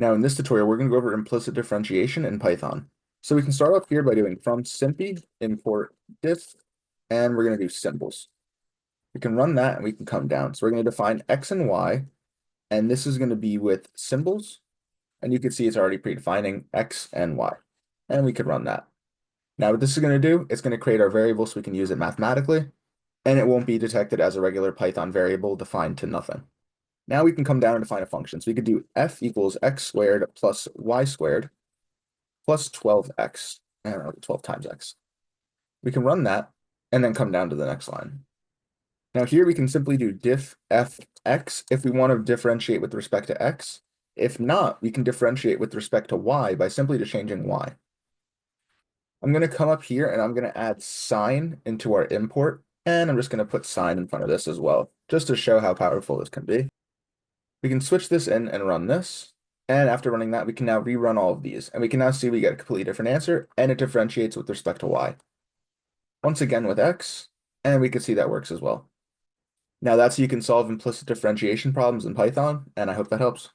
Now in this tutorial, we're going to go over implicit differentiation in Python. So we can start off here by doing from SymPy, import diff, and we're going to do symbols. We can run that and we can come down. So we're going to define x and y, and this is going to be with symbols. And you can see it's already predefining x and y. And we could run that. Now what this is going to do, it's going to create our variable so we can use it mathematically, and it won't be detected as a regular Python variable defined to nothing. Now we can come down and define a function. So we could do f equals x squared plus y squared plus 12x. I don't know, 12 times x. We can run that and then come down to the next line. Now here we can simply do diff fx if we want to differentiate with respect to x. If not, we can differentiate with respect to y by simply just changing y. I'm going to come up here and I'm going to add sign into our import, and I'm just going to put sign in front of this as well, just to show how powerful this can be. We can switch this in and run this. And after running that, we can now rerun all of these. And we can now see we get a completely different answer, and it differentiates with respect to y. Once again with x, and we can see that works as well. Now that's how you can solve implicit differentiation problems in Python, and I hope that helps.